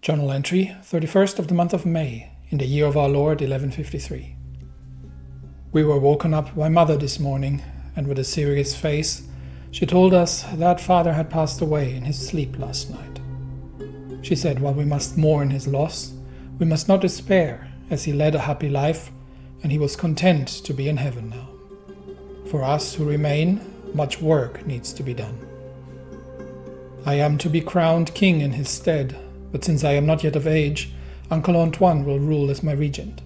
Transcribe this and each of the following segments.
Journal entry, 31st of the month of May, in the year of our Lord 1153. We were woken up by Mother this morning, and with a serious face, she told us that Father had passed away in his sleep last night. She said while we must mourn his loss, we must not despair, as he led a happy life, and he was content to be in heaven now. For us who remain, much work needs to be done. I am to be crowned king in his stead, but since I am not yet of age, Uncle Antoine will rule as my regent.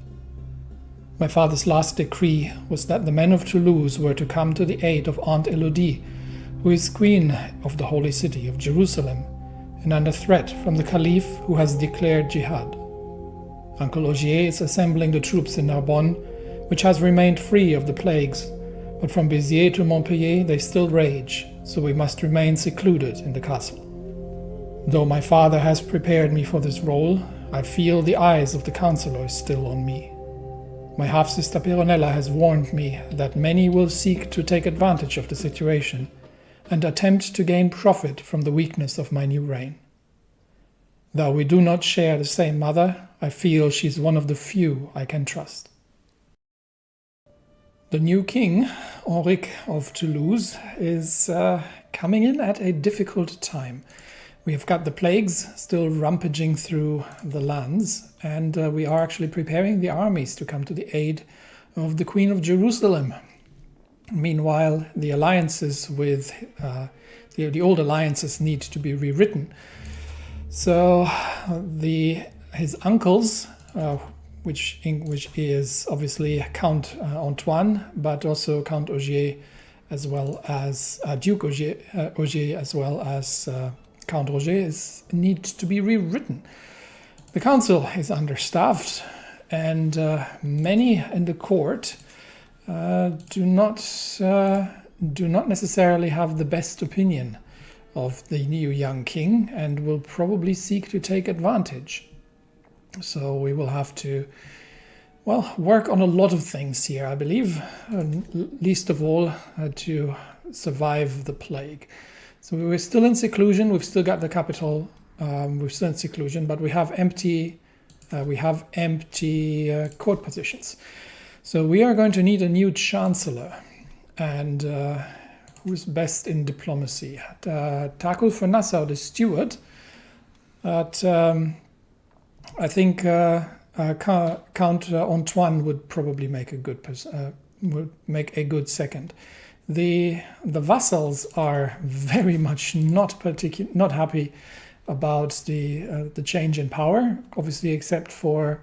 My father's last decree was that the men of Toulouse were to come to the aid of Aunt Elodie, who is queen of the holy city of Jerusalem, and under threat from the Caliph who has declared Jihad. Uncle Ogier is assembling the troops in Narbonne, which has remained free of the plagues, but from Béziers to Montpellier they still rage, so we must remain secluded in the castle. Though my father has prepared me for this role, I feel the eyes of the councillors still on me. My half-sister Peronella has warned me that many will seek to take advantage of the situation and attempt to gain profit from the weakness of my new reign. Though we do not share the same mother, I feel she's one of the few I can trust. The new king, Enric of Toulouse, is coming in at a difficult time. We have got the plagues still rampaging through the lands, and we are actually preparing the armies to come to the aid of the Queen of Jerusalem. Meanwhile, the alliances with the old alliances need to be rewritten. So his uncles, which is obviously Count Antoine, but also Count Ogier, as well as Duke Ogier, as well as Count Roger, needs to be rewritten. The council is understaffed, and many in the court do not necessarily have the best opinion of the new young king, and will probably seek to take advantage. So we will have to, work on a lot of things here, I believe, least of all to survive the plague. So we're still in seclusion. We've still got the capital. We're still in seclusion, but we have empty court positions. So we are going to need a new chancellor, and who's best in diplomacy? Tackle for Nassau, the steward. But I think Count Antoine would probably make a good second. The vassals are very much not happy about the change in power, obviously, except for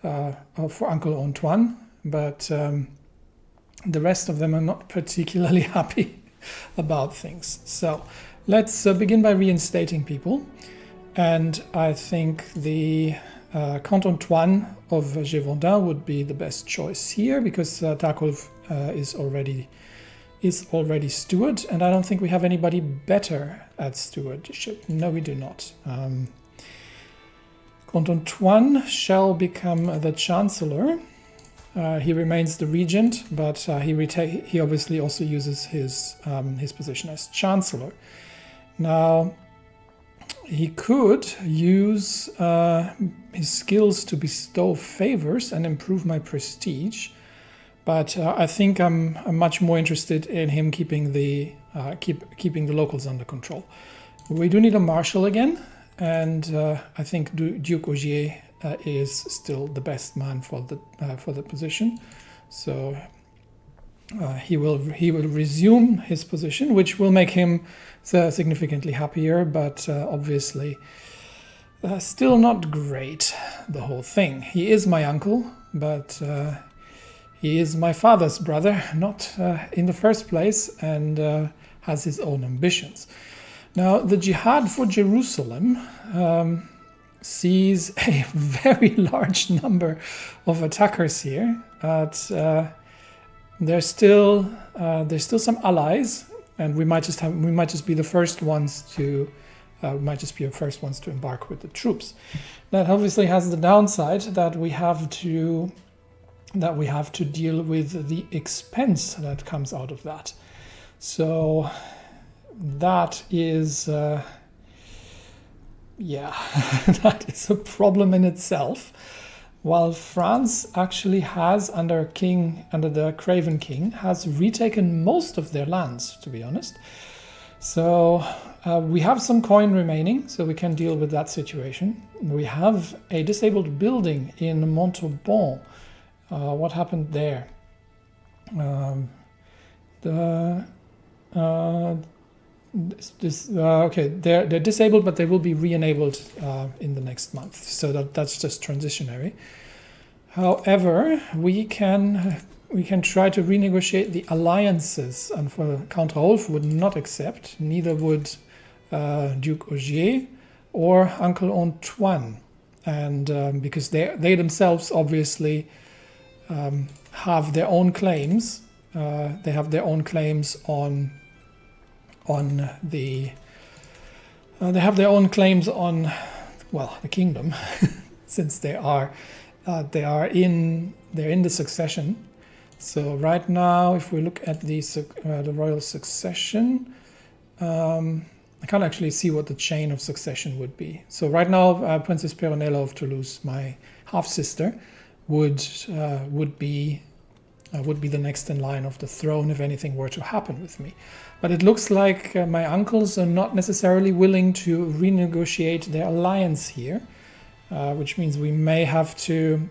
Uncle Antoine, but the rest of them are not particularly happy about things. So let's begin by reinstating people, and I think the Count Antoine of Gévaudan would be the best choice here, because Takulf is already steward, and I don't think we have anybody better at stewardship. No, we do not. Count Antoine shall become the chancellor. He remains the regent, but he obviously also uses his position as chancellor. Now, he could use his skills to bestow favors and improve my prestige. But I think I'm much more interested in him keeping the locals under control. We do need a marshal again, and I think Duke Ogier is still the best man for the position. So he will resume his position, which will make him significantly happier. But obviously, still not great. The whole thing. He is my uncle, but. He is my father's brother, not in the first place, and has his own ambitions. Now, the Jihad for Jerusalem sees a very large number of attackers here. But there's still some allies, and we might just be the first ones to embark with the troops. That obviously has the downside that we have to deal with the expense that comes out of that. So that is yeah, that is a problem in itself. While France actually has, under the Craven King, has retaken most of their lands, to be honest. So we have some coin remaining, so we can deal with that situation. We have a disabled building in Montauban. What happened there? Okay, they're disabled, but they will be re-enabled in the next month. So that's just transitionary. However, we can try to renegotiate the alliances, and for Count Raoulf would not accept. Neither would Duke Ogier or Uncle Antoine, and because they themselves obviously have their own claims. They have their own claims on the. They have their own claims on, well, the kingdom, since they're in the succession. So right now, if we look at the royal succession, I can't actually see what the chain of succession would be. So right now, Princess Peronella of Toulouse, my half sister, would be the next in line of the throne if anything were to happen with me. But it looks like my uncles are not necessarily willing to renegotiate their alliance here, which means we may have to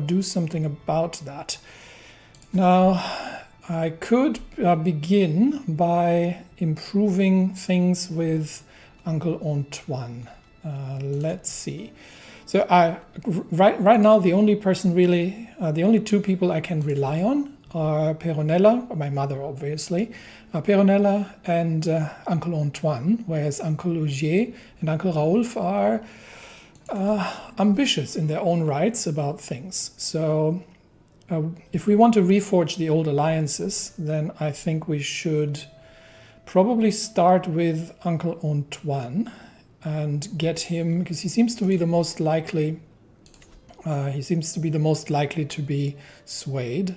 do something about that. Now, I could begin by improving things with Uncle Antoine. Let's see. So right now, the only two people I can rely on are Peronella, my mother obviously, Peronella and Uncle Antoine, whereas Uncle Ogier and Uncle Raoulf are ambitious in their own rights about things. So if we want to reforge the old alliances, then I think we should probably start with Uncle Antoine and get him, because he seems to be the most likely. To be swayed.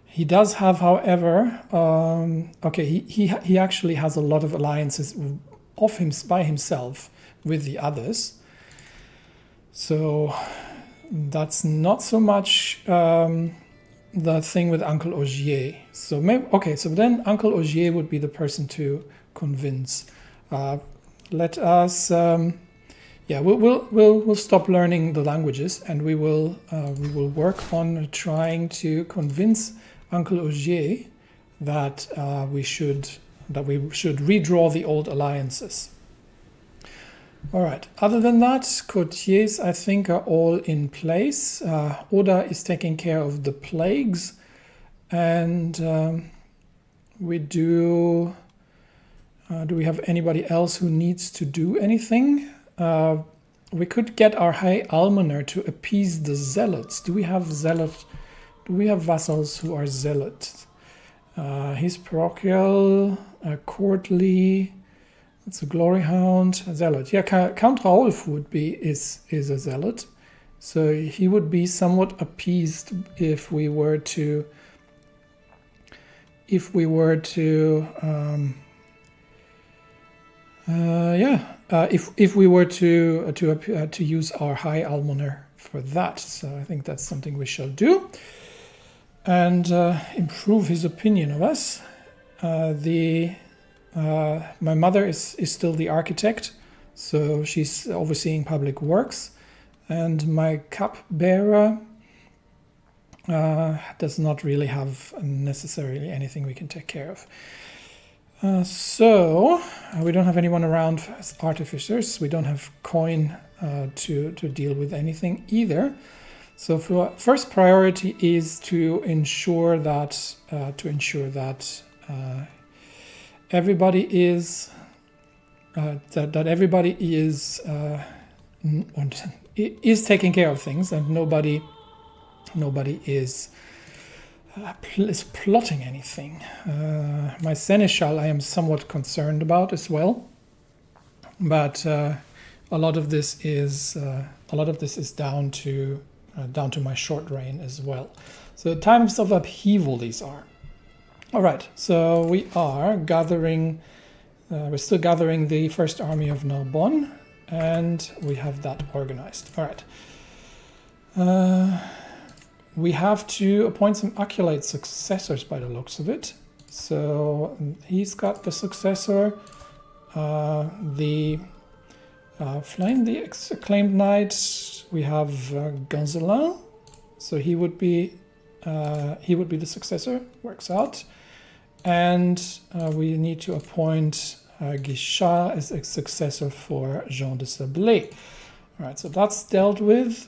He does have, however, he actually has a lot of alliances by himself with the others. So that's not so much the thing with Uncle Ogier. So then Uncle Ogier would be the person to convince. Let us, we'll stop learning the languages, and we will work on trying to convince Uncle Ogier that we should redraw the old alliances. All right. Other than that, courtiers, I think, are all in place. Oda is taking care of the plagues, and we do. Do we have anybody else who needs to do anything? We could get our High Almoner to appease the zealots. Do we have vassals who are zealots? He's parochial, courtly. It's a glory hound, a zealot. Yeah, Count Raoulf is a zealot, so he would be somewhat appeased if we were to use our High Almoner for that. So I think that's something we shall do, and improve his opinion of us. My mother is still the architect, so she's overseeing public works, and my cupbearer does not really have necessarily anything we can take care of. So we don't have anyone around as artificers. We don't have coin to deal with anything either. So first priority is to ensure that everybody is taking care of things, and nobody is plotting anything. My seneschal I am somewhat concerned about as well, but a lot of this is down to my short reign as well. So times of upheaval these are. All right, so we are gathering we're still gathering the first army of Narbonne, and we have that organized. All right. We have to appoint some acolyte successors by the looks of it. So he's got the successor, the Flame, the acclaimed knight. We have Gonzelin, so he would be the successor. Works out, and we need to appoint Guichard as a successor for Jean de Sablé. All right, so that's dealt with.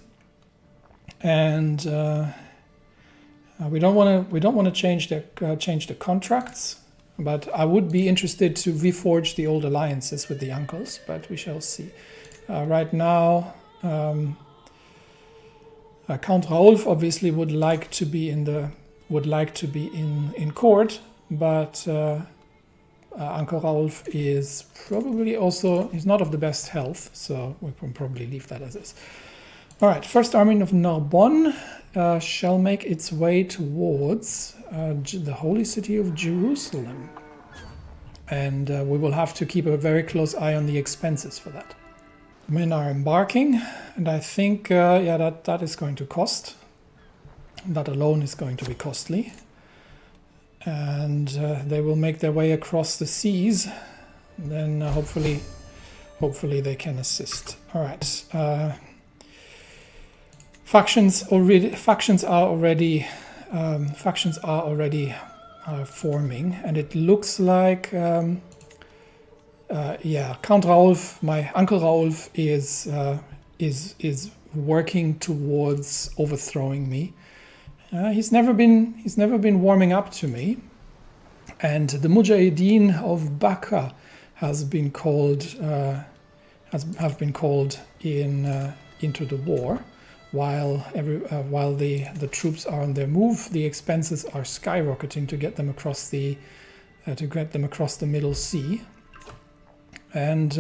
And we don't want to change the contracts, but I would be interested to reforge the old alliances with the uncles. But we shall see. Right now, Count Raoulf obviously would like to be in court, but Uncle Raoulf is probably also he's not of the best health, so we can probably leave that as is. All right, first army of Narbonne shall make its way towards the holy city of Jerusalem. And we will have to keep a very close eye on the expenses for that. Men are embarking, and I think, that is going to cost. That alone is going to be costly. And they will make their way across the seas. Then hopefully they can assist. All right. Factions are already forming, and it looks like Count Raoulf, my Uncle Raoulf, is working towards overthrowing me. He's never been warming up to me, and the Mujahideen of Baka have been called into the war. While the troops are on their move, the expenses are skyrocketing to get them across the Middle Sea. And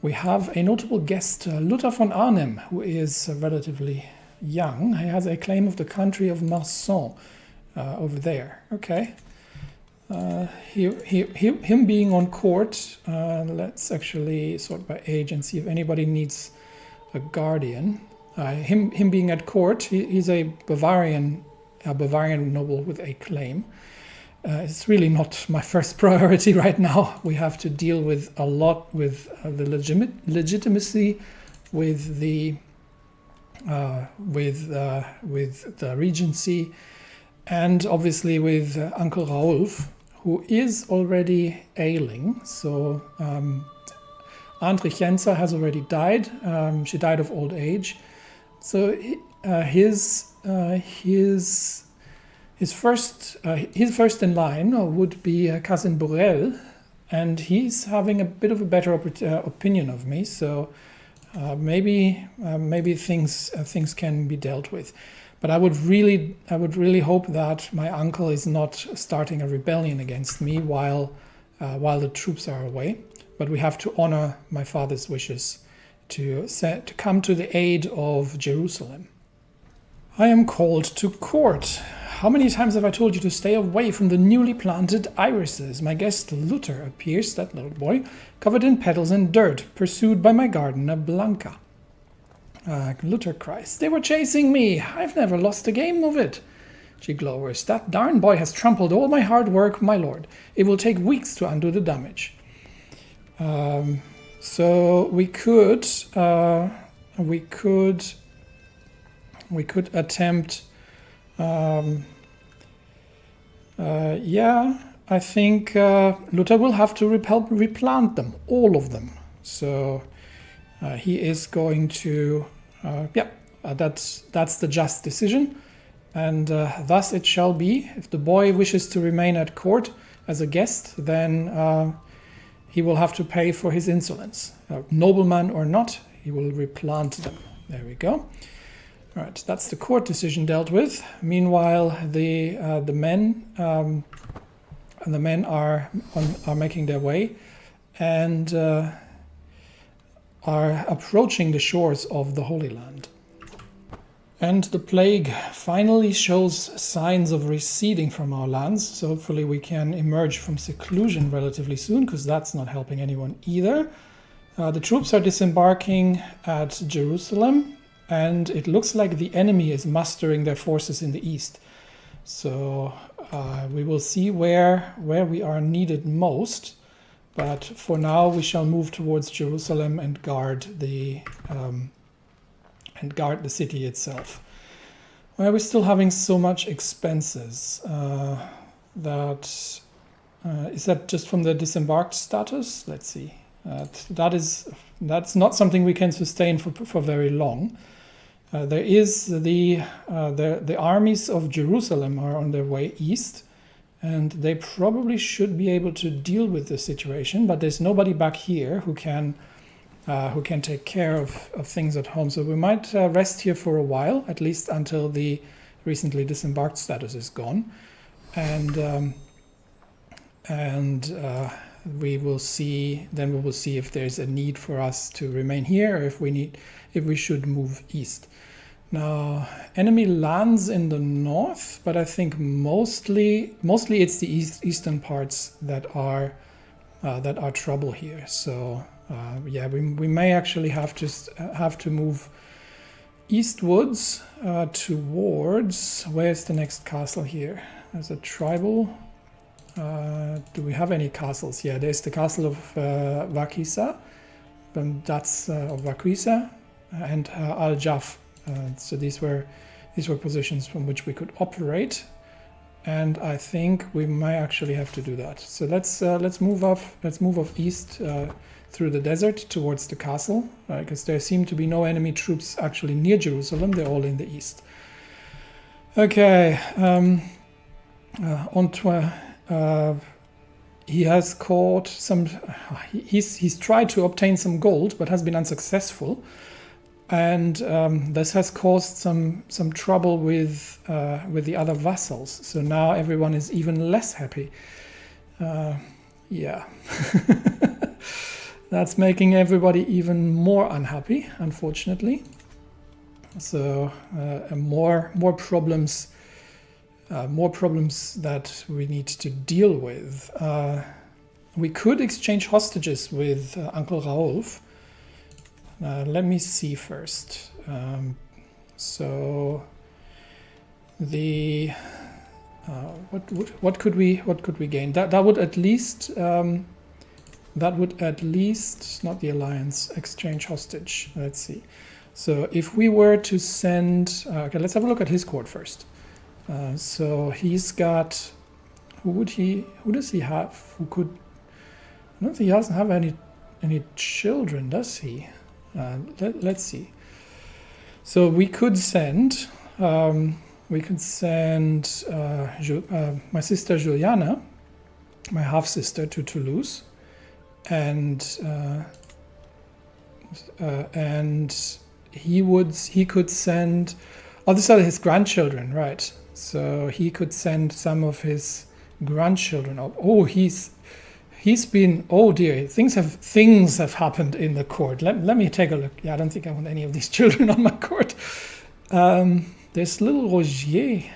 we have a notable guest, Luther von Arnim, who is relatively young. He has a claim of the country of Marsan over there. Okay. Him being on court, let's actually sort by age and see if anybody needs a guardian. Him being at court, he's a Bavarian noble with a claim. It's really not my first priority right now. We have to deal with a lot with the legitimacy, with the regency, and obviously with Uncle Raoulf, who is already ailing. So Andricenza has already died. She died of old age. So his first in line would be Cousin Borel, and he's having a bit of a better opinion of me. So maybe things can be dealt with. But I would really hope that my uncle is not starting a rebellion against me while the troops are away. But we have to honor my father's wishes to come to the aid of Jerusalem. I am called to court. How many times have I told you to stay away from the newly planted irises? My guest Luther appears, that little boy, covered in petals and dirt, pursued by my gardener Blanca. Luther cries, "They were chasing me! I've never lost a game of it!" She glowers, "That darn boy has trampled all my hard work, my lord. It will take weeks to undo the damage." So we could attempt. I think Luther will have to replant them, all of them. So he is going to. That's the just decision, and thus it shall be. If the boy wishes to remain at court as a guest, then he will have to pay for his insolence. Nobleman or not, he will replant them. There we go. All right, that's the court decision dealt with. Meanwhile, the men are making their way and are approaching the shores of the Holy Land. And the plague finally shows signs of receding from our lands, so hopefully we can emerge from seclusion relatively soon, because that's not helping anyone either. The troops are disembarking at Jerusalem, and it looks like the enemy is mustering their forces in the east. So we will see where we are needed most, but for now we shall move towards Jerusalem and guard the city itself. Why are we still having so much expenses? Is that just from the disembarked status? Let's see. That's not something we can sustain for very long. There is the armies of Jerusalem are on their way east, and they probably should be able to deal with the situation, but there's nobody back here who can take care of things at home. So we might rest here for a while, at least until the recently disembarked status is gone, and we will see. Then we will see if there's a need for us to remain here, or if we should move east. Now, enemy lands in the north, but I think mostly it's the eastern parts that are trouble here. So. We may actually have to move eastwards towards, where's the next castle here? There's a tribal. Do we have any castles? Yeah, there's the castle of Vakisa, that's of Vaquisa, and Al Jaf. So these were positions from which we could operate, and I think we might actually have to do that. So let's move off east. Through the desert towards the castle, because there seem to be no enemy troops actually near Jerusalem. They're all in the east. Okay, Antoine, he has caught some. He's tried to obtain some gold, but has been unsuccessful, and this has caused some trouble with the other vassals. So now everyone is even less happy. Yeah. That's making everybody even more unhappy, unfortunately. So more problems that we need to deal with. We could exchange hostages with Uncle Raoulf. Let me see first. So the what could we gain? That would at least. That would at least, not the alliance, exchange hostage. Let's see. So if we were to send, okay, let's have a look at his court first. So he's got, who does he have? I don't think he doesn't have any children, does he? Let's see. So we could send my sister Juliana, my half sister, to Toulouse. And he could send, these are his grandchildren, right? So he could send some of his grandchildren. Oh, he's been, oh dear, things have happened in the court. Let me take a look. Yeah, I don't think I want any of these children on my court. There's little Rogier,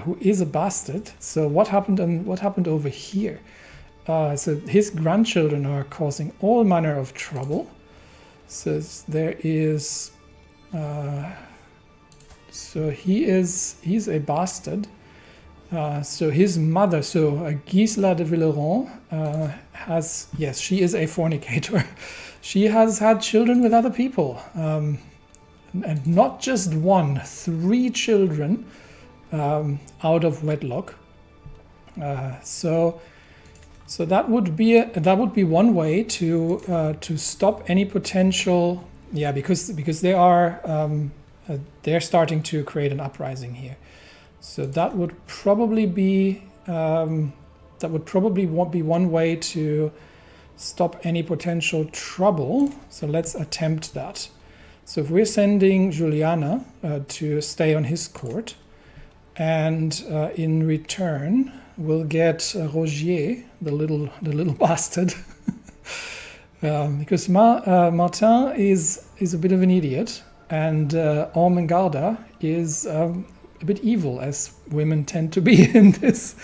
who is a bastard. So what happened over here? So his grandchildren are causing all manner of trouble. So there is, he's a bastard. So his mother, Gisela de Villeron, she is a fornicator. She has had children with other people, and not just 1, 3 children out of wedlock. So that would be one way to stop any potential, because they are they're starting to create an uprising here. So that would probably be one way to stop any potential trouble. So let's attempt that. So if we're sending Juliana to stay on his court, and in return we'll get Rogier, the little bastard, because Martin is a bit of an idiot, and Ormengarda is a bit evil, as women tend to be in this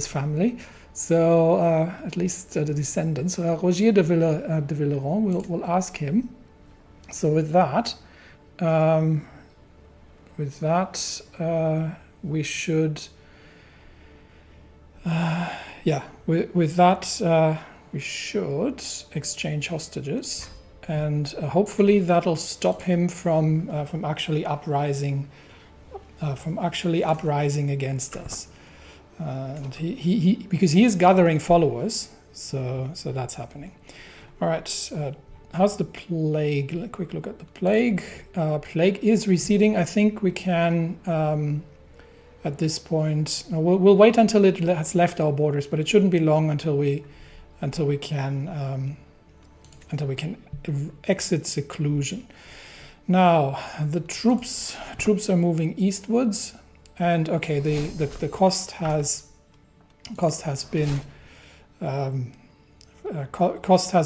family. So at least the descendants. Roger de Villeron will ask him. So with that, we should. With that, we should exchange hostages, and hopefully that'll stop him from actually uprising against us. And he because he is gathering followers, so that's happening. All right, how's the plague? A quick look at the plague. Plague is receding. I think we can at this point. We'll wait until it has left our borders, but it shouldn't be long until we can exit seclusion. Now the troops are moving eastwards, and okay, the cost has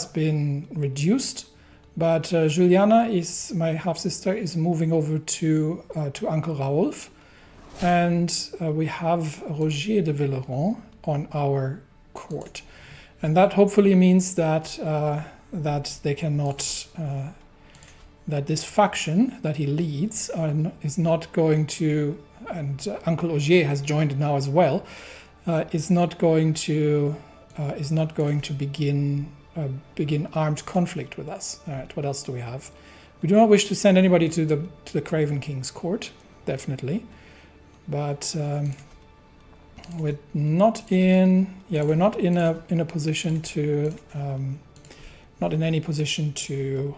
been reduced, but Juliana, my half sister, is moving over to Uncle Raoulf, and we have Roger de Villeron on our court, and that hopefully means that they cannot. That this faction that he leads is not going to, and Uncle Ogier has joined now as well, is not going to begin armed conflict with us. All right, what else do we have? We do not wish to send anybody to the Craven King's court, definitely, but we're not in a position to not in any position to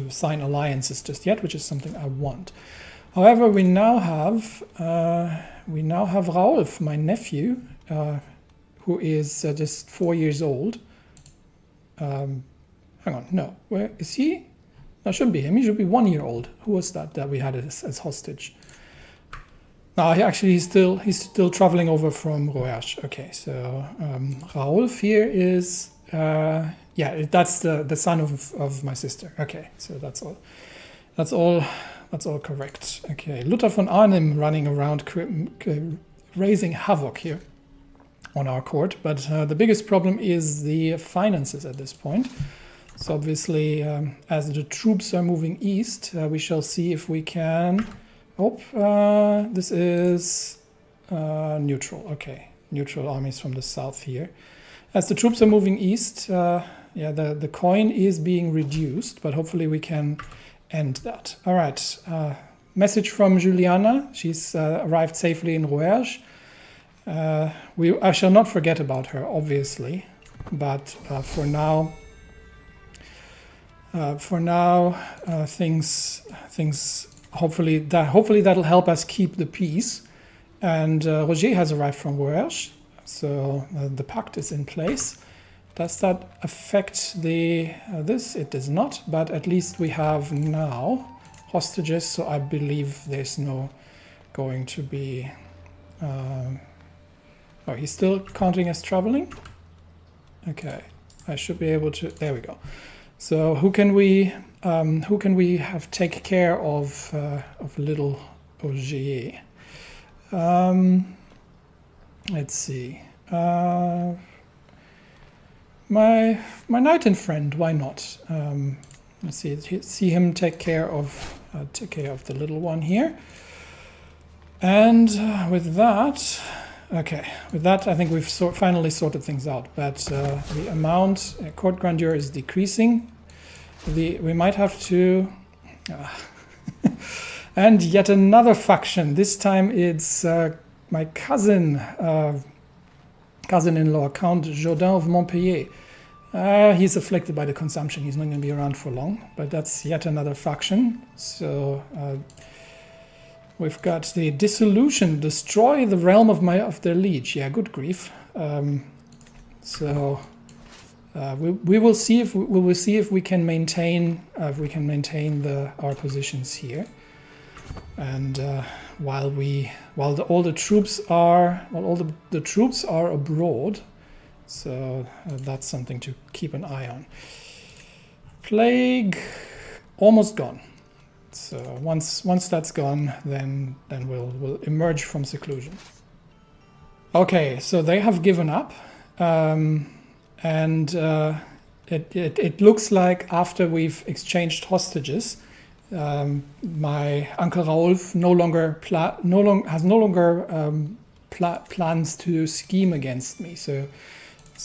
sign alliances just yet, which is something I want. However, we now have Raoulf, my nephew, who is just 4 years old. Hang on, no, where is he? No, it shouldn't be him. He should be 1 year old. Who was that we had as hostage? No, he's still traveling over from Roersch. Okay, so Raoulf here is. That's the son of my sister. Okay, so that's all correct. Okay, Luther von Arnim running around raising havoc here on our court, but the biggest problem is the finances at this point. So obviously, as the troops are moving east, we shall see if we can. This is neutral. Okay, neutral armies from the south here. As the troops are moving east, the coin is being reduced, but hopefully we can end that. All right, message from Juliana. She's arrived safely in Roersch. I shall not forget about her, obviously, but for now, things hopefully that'll help us keep the peace. And Roger has arrived from Roersch. So the pact is in place. Does that affect this? It does not, but at least we have now hostages, so I believe there's no going to be... he's still counting as traveling? Okay, I should be able to... There we go. So who can we have take care of little Ogier? Let's see. My knight and friend. Why not? Let's see him take care of the little one here. And with that, I think we've finally sorted things out. But the amount court grandeur is decreasing. We might have to. And yet another faction. This time it's. My cousin-in-law, Count Jourdain of Montpellier. He's afflicted by the consumption. He's not going to be around for long, but that's yet another faction. So we've got the dissolution, destroy the realm of their liege. Yeah, good grief. We will see if we can maintain our positions here. And while all the troops are abroad, so that's something to keep an eye on. Plague, almost gone. So once that's gone, then we'll emerge from seclusion. Okay, so they have given up, and it looks like after we've exchanged hostages, my Uncle Raoulf has no longer plans to scheme against me. So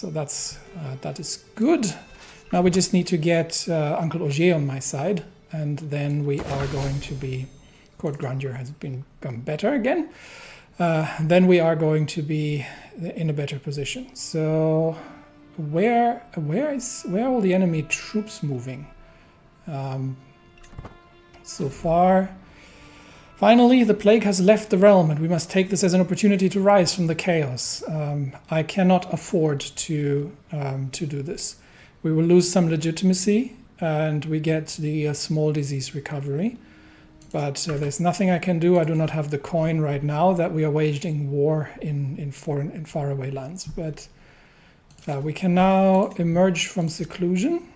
that is good. Now we just need to get Uncle Augier on my side, and then we are going to be, court grandeur has become better again. Then we are going to be in a better position. So where are all the enemy troops moving? So far, finally, the plague has left the realm, and we must take this as an opportunity to rise from the chaos. I cannot afford to do this. We will lose some legitimacy, and we get the small disease recovery. But there's nothing I can do. I do not have the coin right now that we are waging war in foreign and faraway lands. But we can now emerge from seclusion,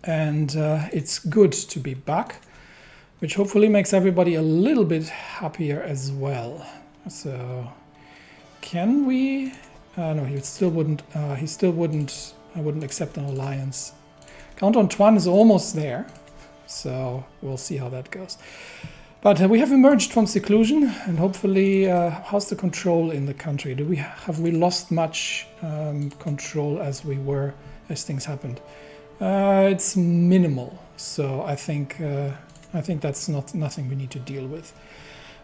and it's good to be back, which hopefully makes everybody a little bit happier as well. So can we? No, he still wouldn't. I wouldn't accept an alliance. Count Antoine is almost there. So we'll see how that goes. But we have emerged from seclusion, and hopefully, how's the control in the country? Have we lost much control as things happened? It's minimal, so I think that's nothing we need to deal with.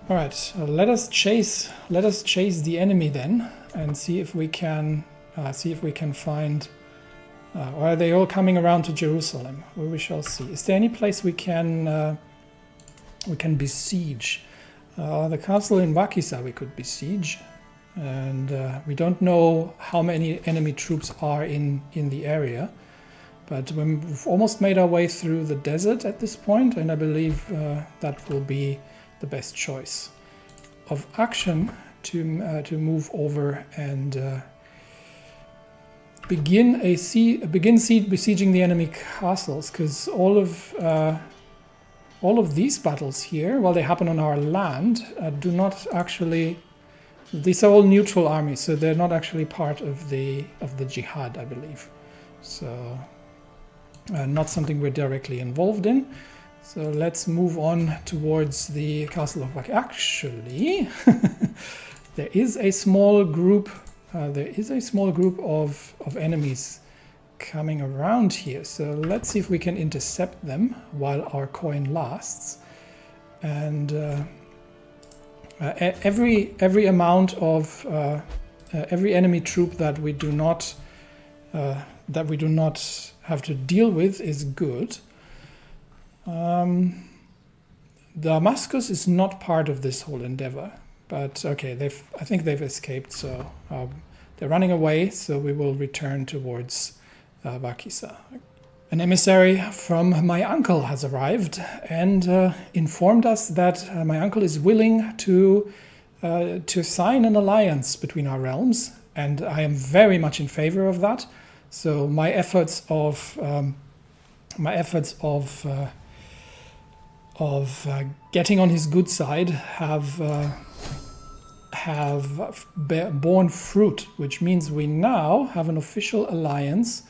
All right, let us chase the enemy then, and see if we can find. Or are they all coming around to Jerusalem? Well, we shall see. Is there any place we can besiege? The castle in Wakisa we could besiege, and we don't know how many enemy troops are in the area. But we've almost made our way through the desert at this point, and I believe that will be the best choice of action to move over and begin besieging the enemy castles, because all of these battles here, while they happen on our land, do not actually. These are all neutral armies, so they're not actually part of the Jihad, I believe. So not something we're directly involved in. So let's move on towards the castle of Wakisa. Actually, there is a small group. Of enemies coming around here. So let's see if we can intercept them while our coin lasts. And every amount of every enemy troop that we do not have to deal with is good. Damascus is not part of this whole endeavor. But okay, I think they've escaped, so they're running away, so we will return towards Wakisa. An emissary from my uncle has arrived and informed us that my uncle is willing to sign an alliance between our realms, and I am very much in favor of that. So my efforts of getting on his good side have borne fruit, which means we now have an official alliance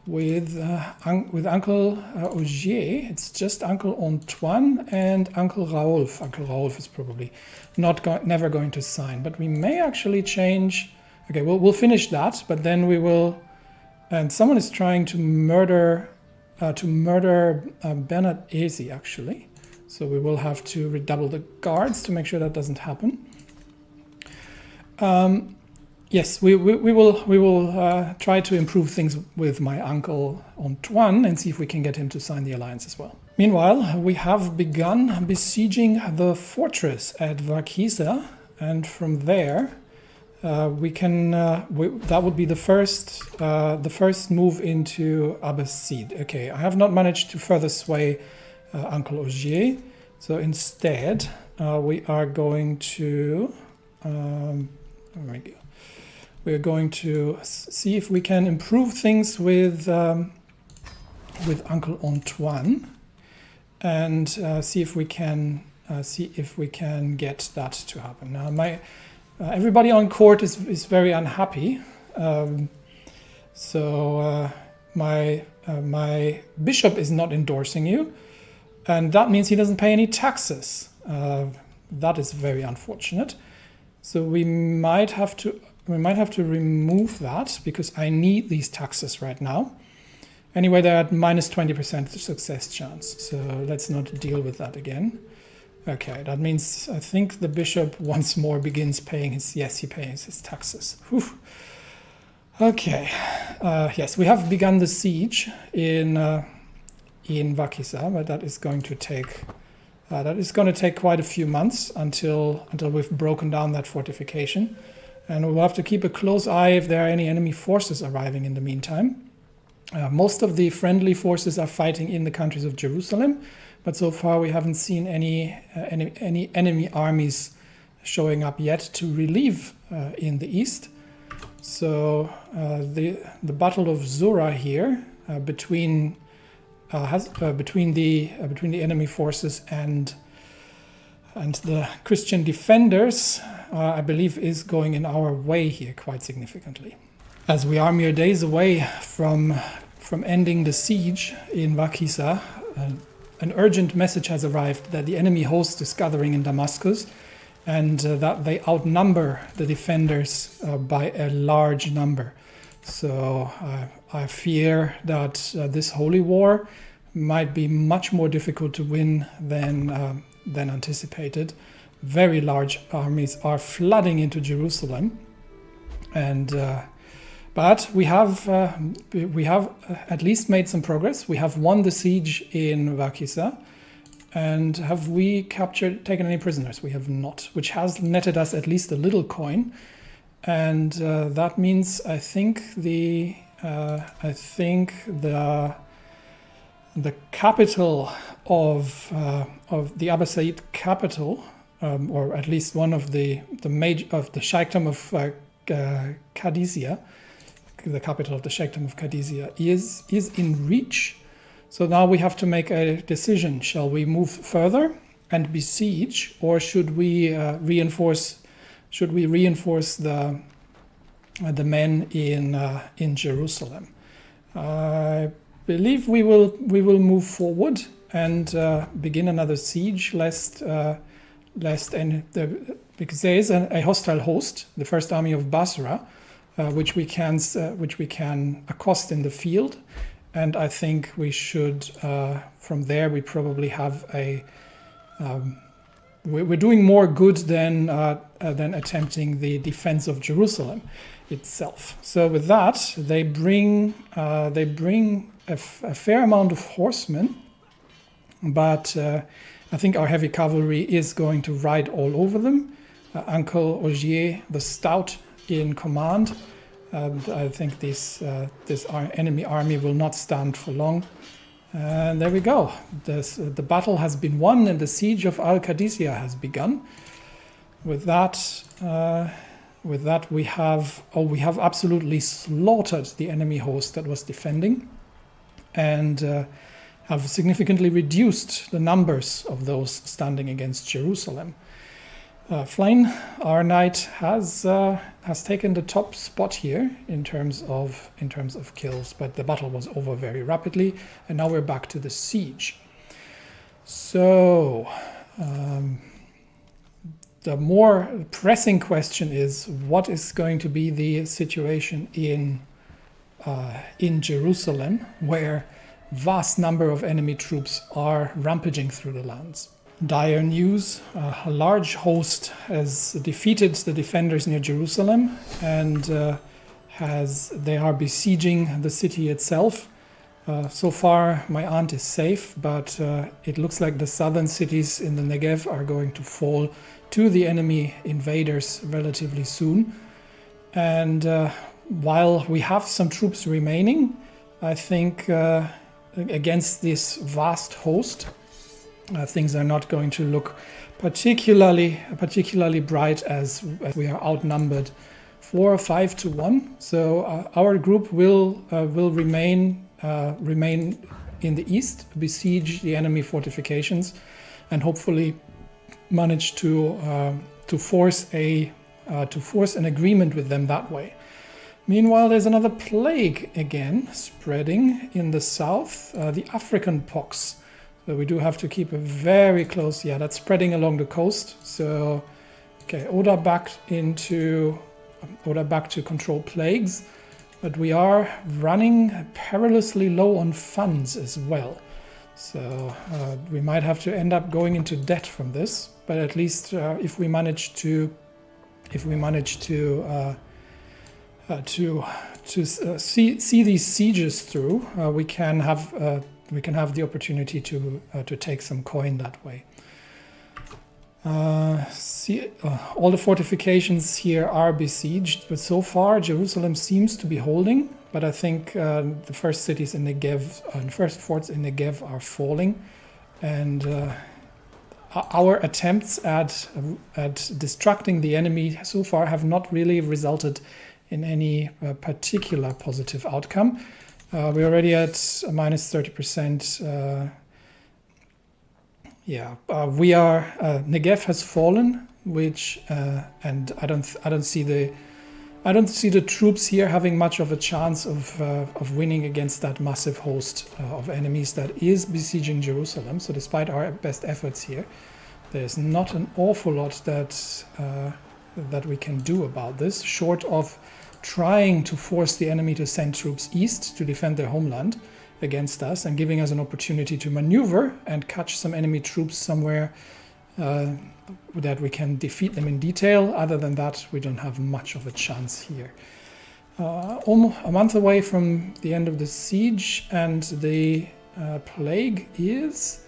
with Uncle Augier. It's just Uncle Antoine and Uncle Raoulf. Uncle Raoulf is probably never going to sign, but we may actually change. Okay, we'll finish that, but then we will. And someone is trying to murder Bernard Ezi, actually. So we will have to redouble the guards to make sure that doesn't happen. Yes, we will try to improve things with my uncle Antoine and see if we can get him to sign the alliance as well. Meanwhile, we have begun besieging the fortress at Wakisa, and from there we can. That would be the first move into Abbasid. Okay, I have not managed to further sway Uncle Augier, so instead we are going to. We're going to see if we can improve things with Uncle Antoine. and see if we can get that to happen. Now, everybody on court is very unhappy. My bishop is not endorsing you, and that means he doesn't pay any taxes. That is very unfortunate. So we might have to remove that, because I need these taxes right now. Anyway, they're at minus 20% success chance, so let's not deal with that again. Okay, that means I think the bishop once more begins paying his, yes, he pays his taxes. Whew. Okay, yes, we have begun the siege in Vakisa, but that is going to take quite a few months until we've broken down that fortification, and we'll have to keep a close eye if there are any enemy forces arriving in the meantime. Most of the friendly forces are fighting in the countries of Jerusalem, but so far we haven't seen any enemy armies showing up yet to relieve in the east. So the Battle of Zora here between the enemy forces and the Christian defenders, I believe, is going in our way here quite significantly. As we are mere days away from ending the siege in Vakisa, an urgent message has arrived that the enemy host is gathering in Damascus, and that they outnumber the defenders by a large number. So I fear that this holy war might be much more difficult to win than anticipated. Very large armies are flooding into Jerusalem, and but we have at least made some progress. We have won the siege in Vakisa. And have we taken any prisoners? We have not, which has netted us at least a little coin. And that means I think the capital of the Abbasid capital, or at least one of the Sheikhdom of Qadisiyah, the capital of the Sheikhdom of Qadisiyah is in reach. So now we have to make a decision. Shall we move further and besiege, or should we reinforce the men in Jerusalem? I believe we will move forward and begin another siege, because there is a hostile host, the First Army of Basra, which we can accost in the field. And I think we should, from there, we probably have we're doing more good than attempting the defense of Jerusalem itself. So with that, they bring a fair amount of horsemen, but I think our heavy cavalry is going to ride all over them. Uncle Ogier, the Stout, in command. And I think this enemy army will not stand for long. And there we go. The battle has been won, and the siege of Al-Qadisiyah has begun. With that, we have absolutely slaughtered the enemy host that was defending, and have significantly reduced the numbers of those standing against Jerusalem. Flame, our knight, has taken the top spot here in terms of kills, but the battle was over very rapidly, and now we're back to the siege. So the more pressing question is, what is going to be the situation in Jerusalem, where vast number of enemy troops are rampaging through the lands? Dire news: a large host has defeated the defenders near Jerusalem, and they are besieging the city itself. So far, my aunt is safe, but it looks like the southern cities in the Negev are going to fall to the enemy invaders relatively soon. And while we have some troops remaining, I think against this vast host, things are not going to look particularly bright, as we are outnumbered 4 or 5 to 1. So our group will remain in the east, besiege the enemy fortifications, and hopefully manage to force an agreement with them that way. Meanwhile, there's another plague again spreading in the south, the African pox. So we do have to keep a very close, that's spreading along the coast. So, okay, order back to control plagues, but we are running perilously low on funds as well. So we might have to end up going into debt from this, but at least if we manage to see these sieges through, we can have the opportunity to take some coin that way. All the fortifications here are besieged, but so far Jerusalem seems to be holding. But I think the first cities in Negev and first forts in Negev are falling, and our attempts at distracting the enemy so far have not really resulted in any particular positive outcome. We're already at -30%. We are. Negev has fallen, which and I don't see the troops here having much of a chance of winning against that massive host of enemies that is besieging Jerusalem. So despite our best efforts here, there's not an awful lot that we can do about this, short of trying to force the enemy to send troops east to defend their homeland against us and giving us an opportunity to maneuver and catch some enemy troops somewhere that we can defeat them in detail. Other than that, we don't have much of a chance here. Almost a month away from the end of the siege, and the plague is...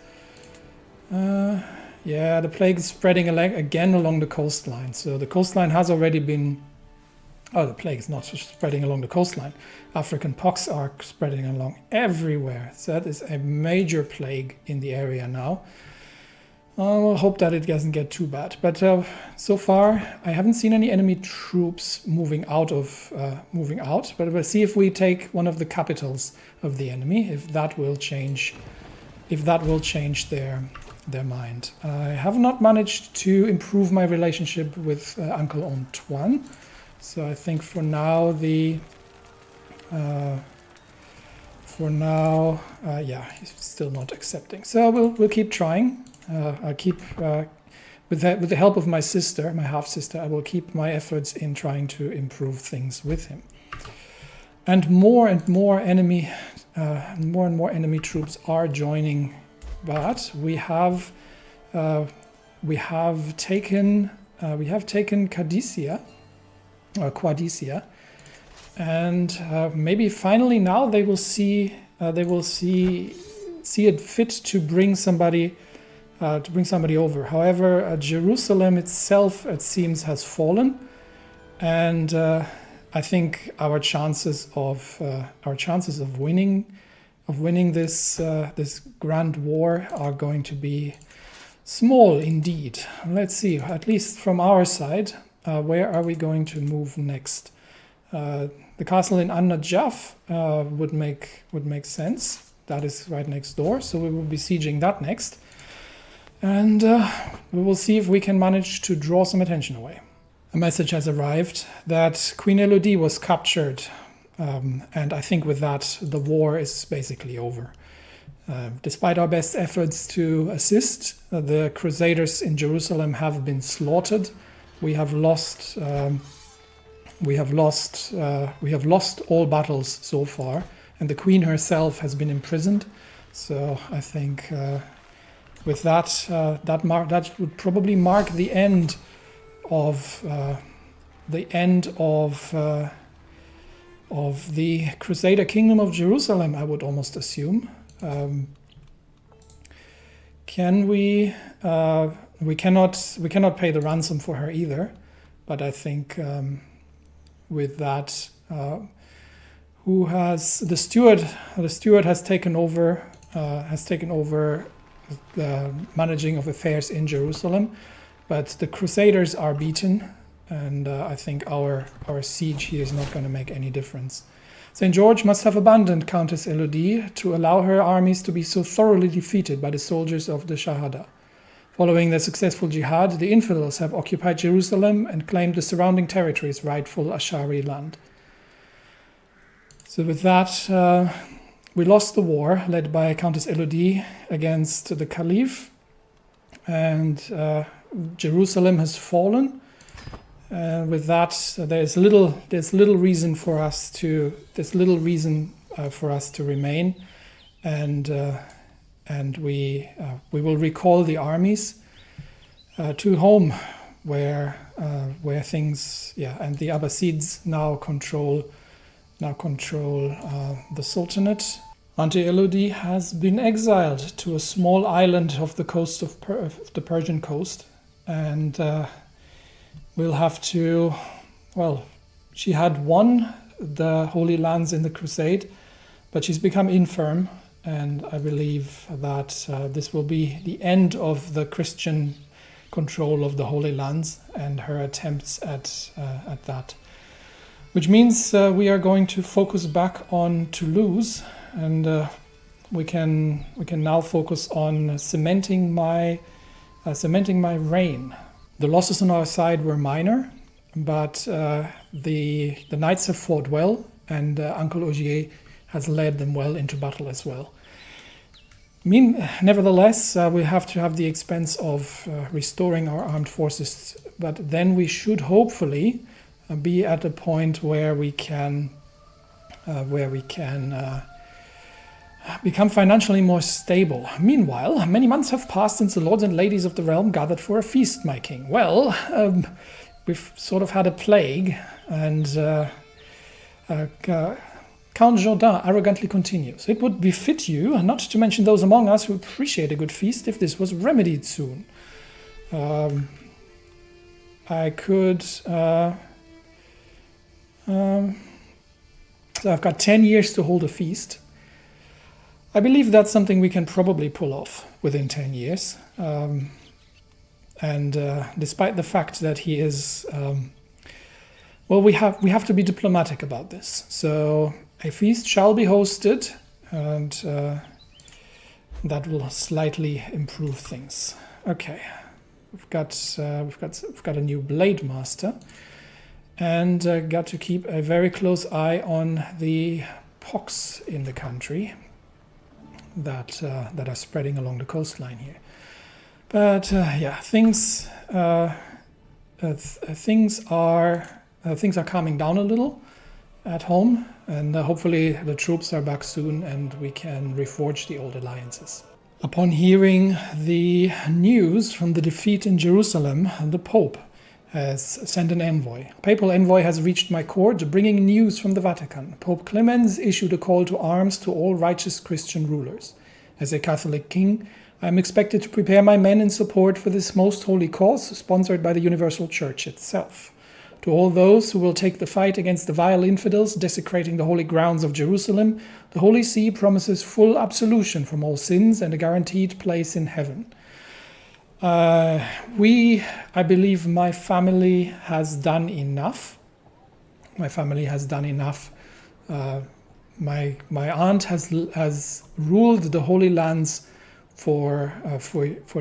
the plague is spreading again along the coastline. So the coastline has already been... Oh, the plague is not spreading along the coastline. African pox are spreading along everywhere. So that is a major plague in the area now. We'll hope that it doesn't get too bad. But so far, I haven't seen any enemy troops moving out. But we'll see if we take one of the capitals of the enemy, if that will change their mind. I have not managed to improve my relationship with Uncle Antoine. So I think for now he's still not accepting. So we'll keep trying. I'll keep with the help of my sister, my half sister. I will keep my efforts in trying to improve things with him. And more enemy troops are joining. But we have taken Quadisia, and maybe finally now they will see it fit to bring somebody over. However, Jerusalem itself, it seems, has fallen, and I think our chances of winning this grand war are going to be small indeed. Let's see. At least from our side. Where are we going to move next? The castle in An-Najaf would make sense. That is right next door, so we will be sieging that next. And we will see if we can manage to draw some attention away. A message has arrived that Queen Elodie was captured, and I think with that the war is basically over. Despite our best efforts to assist, the Crusaders in Jerusalem have been slaughtered. We have lost all battles so far, and the Queen herself has been imprisoned. So I think with that would probably mark the end of the Crusader Kingdom of Jerusalem. I would almost assume. We cannot pay the ransom for her either, but I think with that, the steward has taken over the managing of affairs in Jerusalem, but the Crusaders are beaten, and I think our siege here is not going to make any difference. St. George must have abandoned Countess Elodie to allow her armies to be so thoroughly defeated by the soldiers of the Shahada. Following their successful jihad, the infidels have occupied Jerusalem and claimed the surrounding territory as rightful Ashari land. So with that, we lost the war led by Countess Elodie against the Caliph, and Jerusalem has fallen. With that, there's little reason for us to remain, and we will recall the armies to home, where things, and the Abbasids now control the Sultanate. Auntie Elodie has been exiled to a small island off the coast of the Persian coast, and we'll have to, she had won the Holy Lands in the Crusade, but she's become infirm, and I believe that this will be the end of the Christian control of the Holy Lands and her attempts at that. Which means we are going to focus back on Toulouse, and we can now focus on cementing my reign. The losses on our side were minor, but the knights have fought well, and Uncle Ogier has led them well into battle as well. Nevertheless, we have to have the expense of restoring our armed forces, but then we should hopefully be at a point where we can become financially more stable. Meanwhile, many months have passed since the lords and ladies of the realm gathered for a feast, my king. Well, we've sort of had a plague, and Count Jourdain arrogantly continues. It would befit you, not to mention those among us who appreciate a good feast, if this was remedied soon. I could... So I've got 10 years to hold a feast. I believe that's something we can probably pull off within 10 years. And despite the fact that he is... we have to be diplomatic about this. So a feast shall be hosted, and that will slightly improve things. Okay, we've got a new blade master, and got to keep a very close eye on the pox in the country that are spreading along the coastline here. But things are calming down a little at home, and hopefully the troops are back soon and we can reforge the old alliances. Upon hearing the news from the defeat in Jerusalem, the Pope has sent an envoy. A papal envoy has reached my court, bringing news from the Vatican. Pope Clemens issued a call to arms to all righteous Christian rulers. As a Catholic king, I am expected to prepare my men in support for this most holy cause, sponsored by the Universal Church itself. To all those who will take the fight against the vile infidels desecrating the holy grounds of Jerusalem, the Holy See promises full absolution from all sins and a guaranteed place in heaven. I believe my family has done enough. My family has done enough. My aunt has ruled the Holy Lands for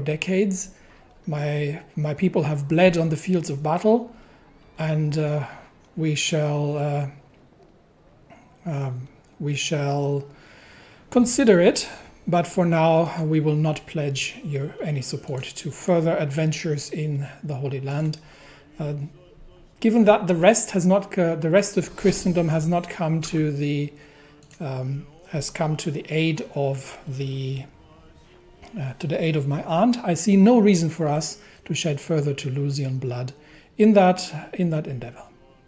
decades. My people have bled on the fields of battle, and we shall consider it. But for now, we will not pledge any support to further adventures in the Holy Land. Given that the rest of Christendom has not come to the aid of my aunt, I see no reason for us to shed further Toulousian blood in that endeavor.